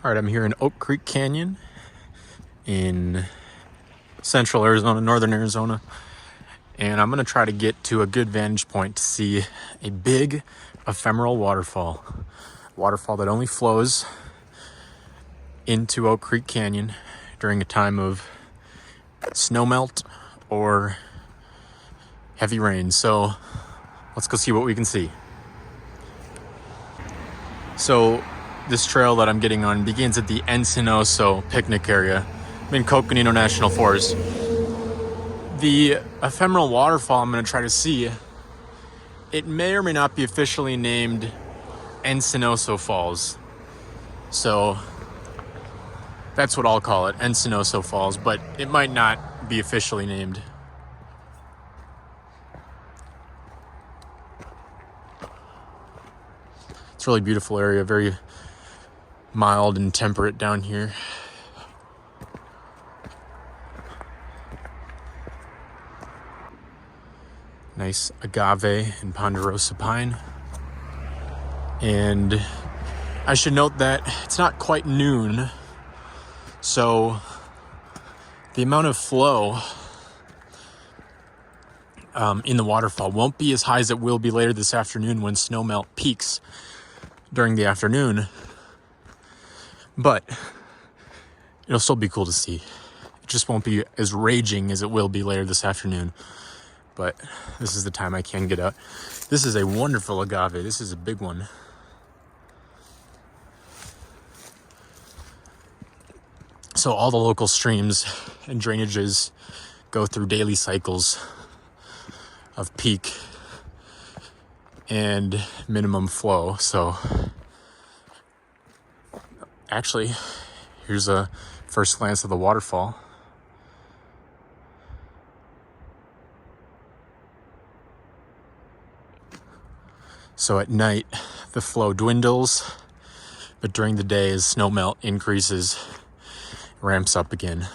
All right, I'm here in Oak Creek Canyon in central Arizona, northern Arizona, and I'm going to try to get to a good vantage point to see a big ephemeral waterfall. Waterfall that only flows into Oak Creek Canyon during a time of snowmelt or heavy rain. So let's go see what we can see. So this trail that I'm getting on begins at the Encinoso picnic area. I'm in Coconino National Forest. The ephemeral waterfall I'm going to try to see, it may or may not be officially named Encinoso Falls. So that's what I'll call it, Encinoso Falls, but it might not be officially named. It's a really beautiful area, very mild and temperate down here. Nice agave and ponderosa pine. And I should note that it's not quite noon, so the amount of flow in the waterfall won't be as high as it will be later this afternoon when snowmelt peaks during the afternoon, but it'll still be cool to see. It just won't be as raging as it will be later this afternoon, but this is the time I can get out. This is a wonderful agave. This is a big one. So all the local streams and drainages go through daily cycles of peak and minimum flow. So actually, here's a first glance of the waterfall. So at night, the flow dwindles, but during the day, as snowmelt increases, ramps up again.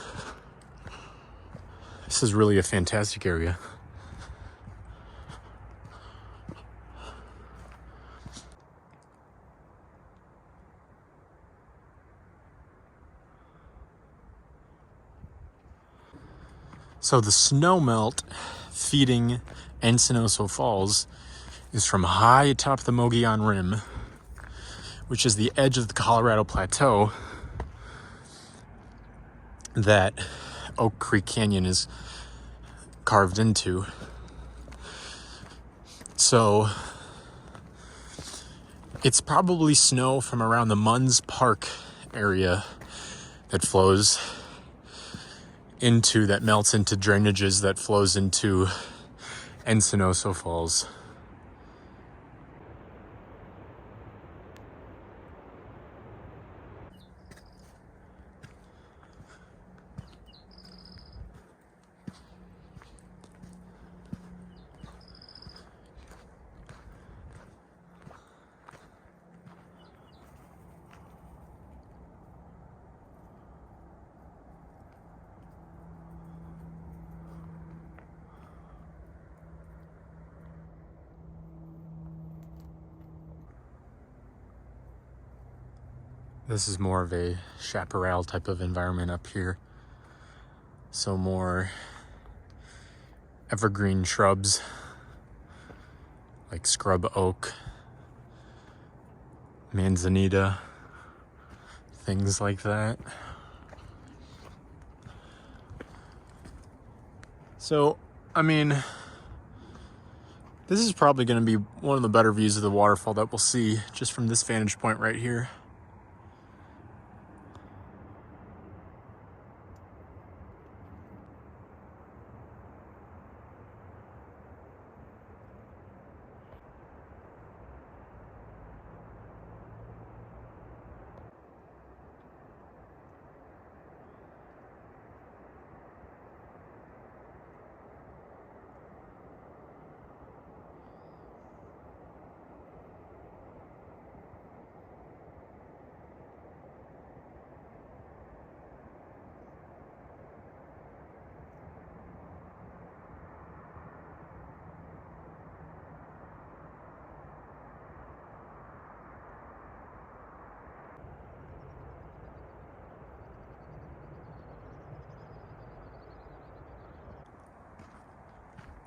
This is really a fantastic area. So the snowmelt feeding Encinoso Falls is from high atop the Mogollon Rim, which is the edge of the Colorado Plateau that Oak Creek Canyon is carved into. So it's probably snow from around the Munns Park area that flows into, that melts into drainages that flows into Encinoso Falls. This is more of a chaparral type of environment up here. So more evergreen shrubs like scrub oak, manzanita, things like that. So, I mean, this is probably going to be one of the better views of the waterfall that we'll see just from this vantage point right here.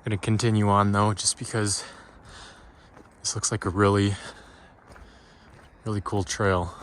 Gonna continue on though, just because this looks like a really cool trail.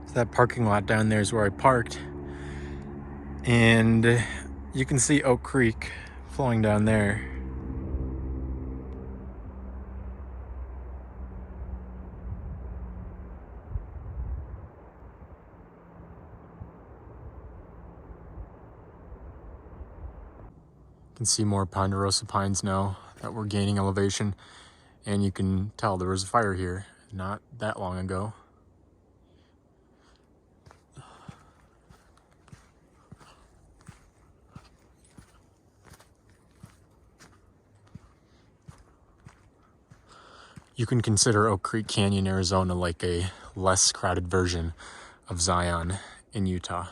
So that parking lot down there is where I parked, and you can see Oak Creek flowing down there. You can see more ponderosa pines now that we're gaining elevation, and you can tell there was a fire here not that long ago. You can consider Oak Creek Canyon, Arizona like a less crowded version of Zion in Utah.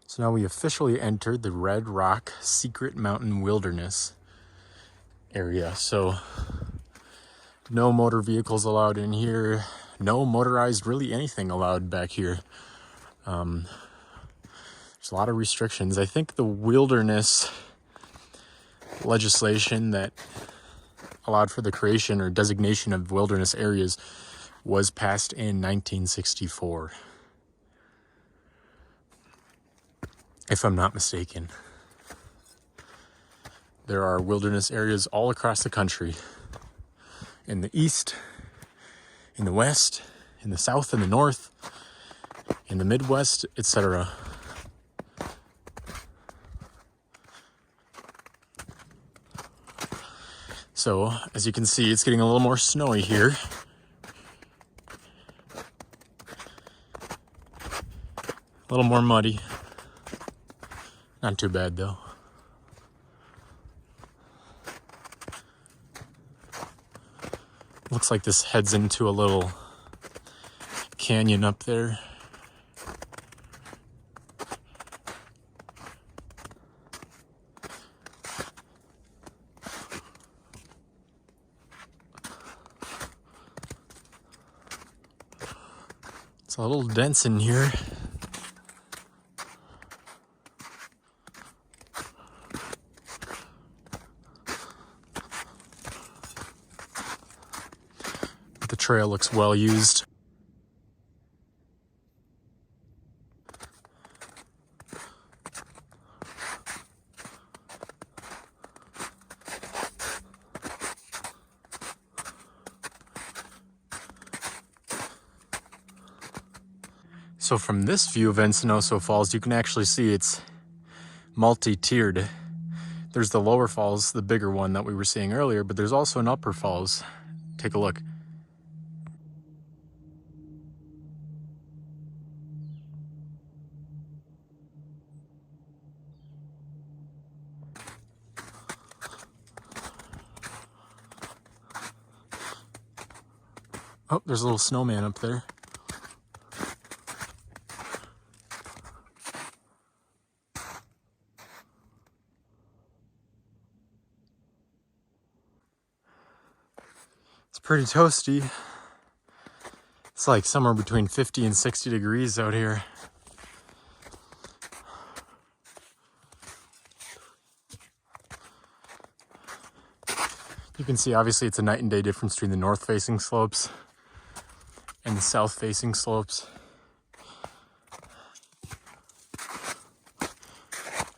So now we officially entered the Red Rock Secret Mountain Wilderness area. So no motor vehicles allowed in here. No motorized really anything allowed back here. There's a lot of restrictions. I think the wilderness legislation that allowed for the creation or designation of wilderness areas was passed in 1964, if I'm not mistaken. There are wilderness areas all across the country, in the east, in the west, in the south, in the north, in the Midwest, etc. So, as you can see, it's getting a little more snowy here. A little more muddy. Not too bad though. Looks like this heads into a little canyon up there. It's a little dense in here. But the trail looks well used. So from this view of Encinoso Falls, you can actually see it's multi-tiered. There's the lower falls, the bigger one that we were seeing earlier, but there's also an upper falls. Take a look. Oh, there's a little snowman up there. pretty toasty. It's like somewhere between 50 and 60 degrees out here. You can see obviously it's a night and day difference between the north facing slopes and the south facing slopes.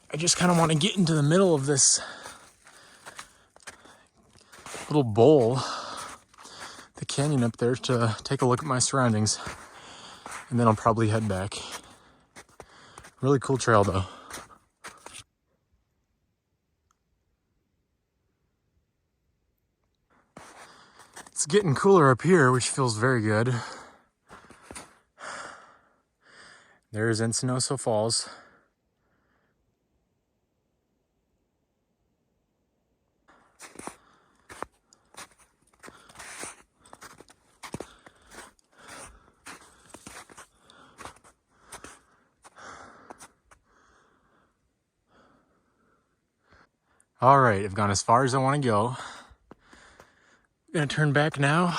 I just kind of want to get into the middle of this little bowl, the canyon up there, to take a look at my surroundings, and then I'll probably head back. Really cool trail though. It's getting cooler up here, which feels very good. There's Encinoso Falls. All right, I've gone as far as I want to go. I'm gonna turn back now.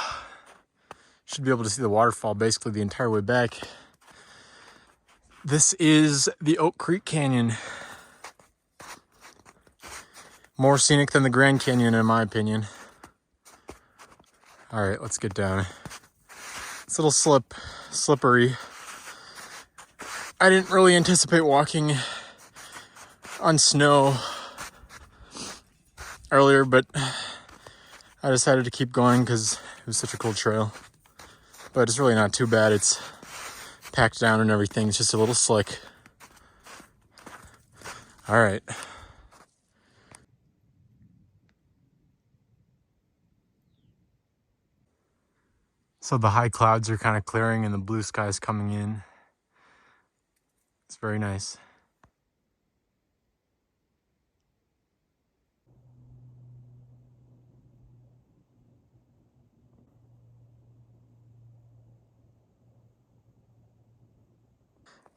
Should be able to see the waterfall basically the entire way back. This is the Oak Creek Canyon. More scenic than the Grand Canyon in my opinion. All right, let's get down. It's a little slippery. I didn't really anticipate walking on snow earlier, but I decided to keep going because it was such a cool trail. But it's really not too bad. It's packed down and everything. It's just a little slick. All right. So the high clouds are kind of clearing and the blue sky is coming in. It's very nice.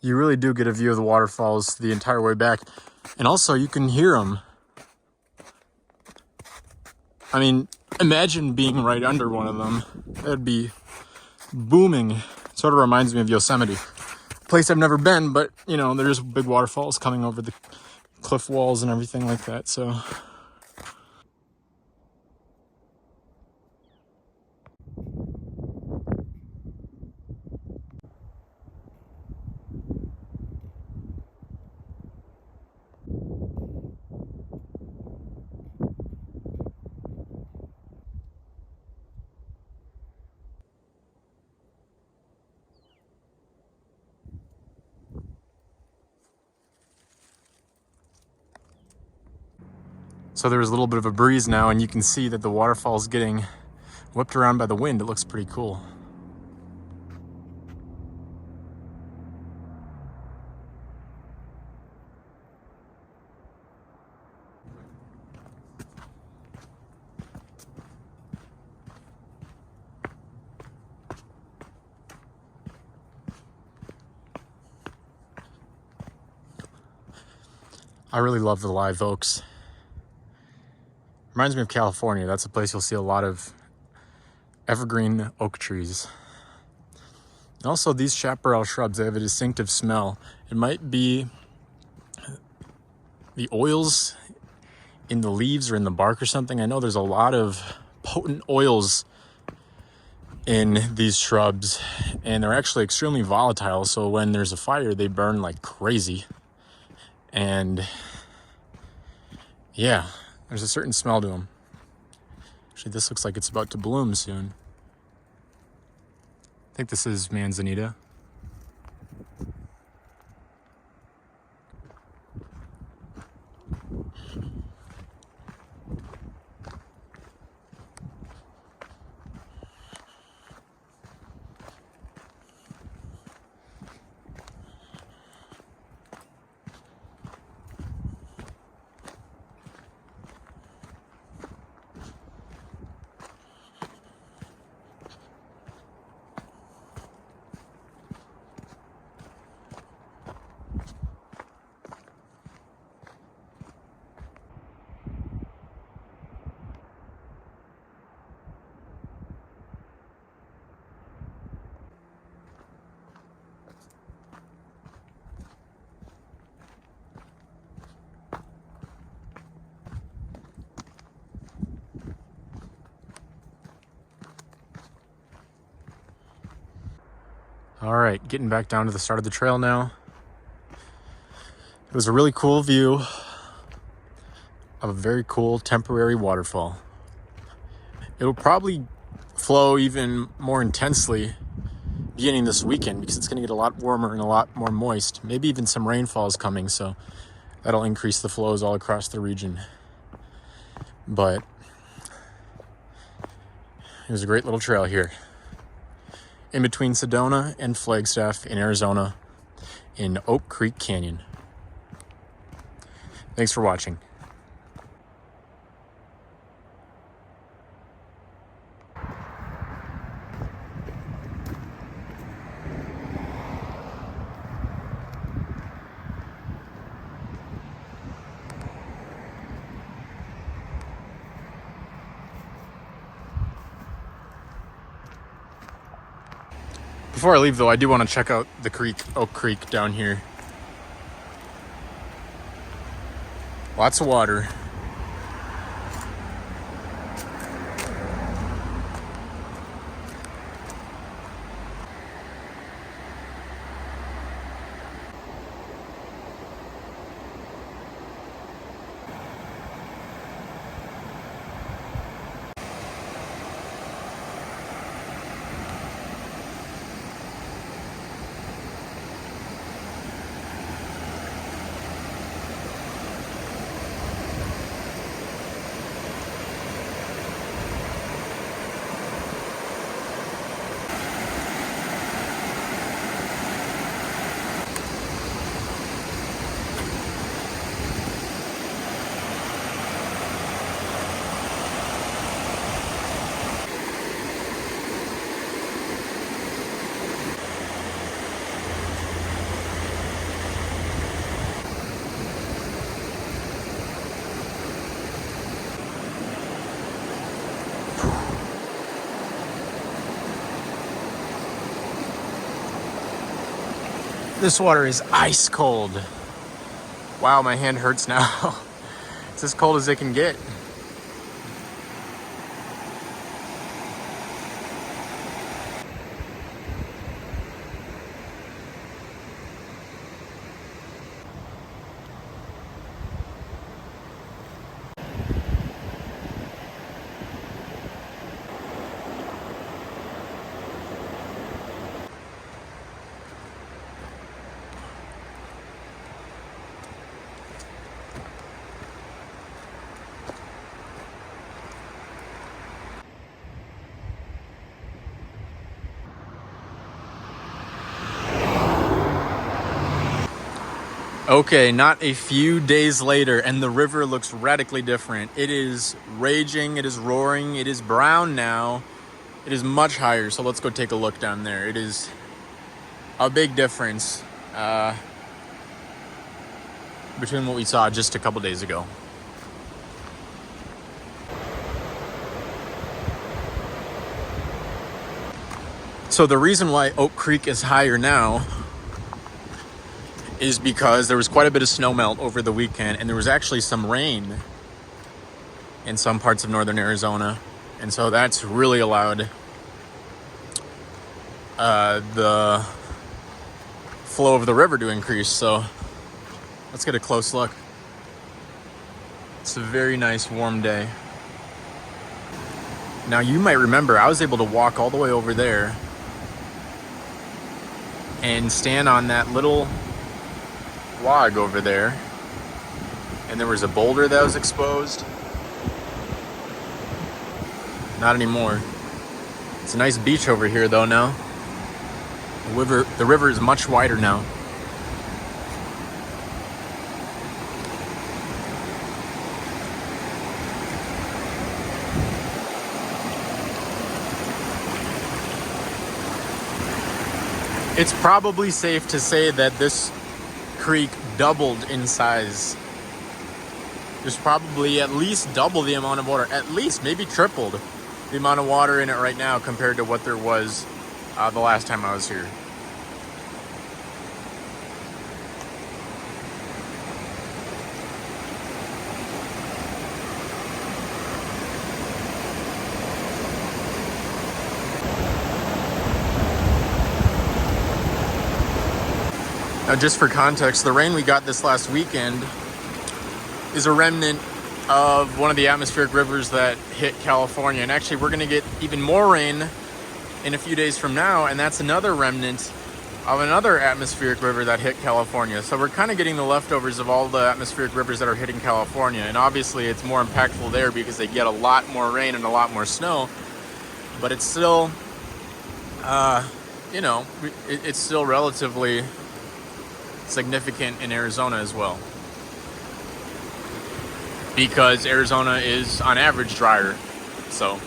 You really do get a view of the waterfalls the entire way back. And also you can hear them. I mean, imagine being right under one of them. That'd be booming. Sort of reminds me of Yosemite. Place I've never been, but you know, there's big waterfalls coming over the cliff walls and everything like that, so. So there's a little bit of a breeze now, and you can see that the waterfall's getting whipped around by the wind. It looks pretty cool. I really love the live oaks. Reminds me of California. That's a place you'll see a lot of evergreen oak trees. And also these chaparral shrubs, they have a distinctive smell. It might be the oils in the leaves or in the bark or something. I know there's a lot of potent oils in these shrubs, and they're actually extremely volatile. So when there's a fire, they burn like crazy. And yeah, there's a certain smell to them. Actually, this looks like it's about to bloom soon. I think this is manzanita. All right, getting back down to the start of the trail now. It was a really cool view of a very cool temporary waterfall. It'll probably flow even more intensely beginning this weekend because it's going to get a lot warmer and a lot more moist. Maybe even some rainfall is coming, so that'll increase the flows all across the region. But it was a great little trail here in between Sedona and Flagstaff in Arizona in Oak Creek Canyon. Thanks for watching. Before I leave, though, I do want to check out the creek, Oak Creek down here. Lots of water. This water is ice cold. Wow, my hand hurts now. It's as cold as it can get. Okay, not a few days later, and the river looks radically different. It is raging, it is roaring, it is brown now. It is much higher, so let's go take a look down there. It is a big difference between what we saw just a couple days ago. So the reason why Oak Creek is higher now is because there was quite a bit of snowmelt over the weekend, and there was actually some rain in some parts of northern Arizona, and so that's really allowed the flow of the river to increase. So let's get a close look. It's a very nice warm day. Now you might remember I was able to walk all the way over there and stand on that little log over there, and there was a boulder that was exposed. Not anymore. It's a nice beach over here though now. The river is much wider now. It's probably safe to say that this creek doubled in size. There's probably at least double the amount of water, at least maybe tripled the amount of water in it right now compared to what there was the last time I was here. Now, just for context, the rain we got this last weekend is a remnant of one of the atmospheric rivers that hit California. And actually, we're going to get even more rain in a few days from now, and that's another remnant of another atmospheric river that hit California. So we're kind of getting the leftovers of all the atmospheric rivers that are hitting California. And obviously, it's more impactful there because they get a lot more rain and a lot more snow. But it's still, it's still relatively significant in Arizona as well, because Arizona is on average drier. So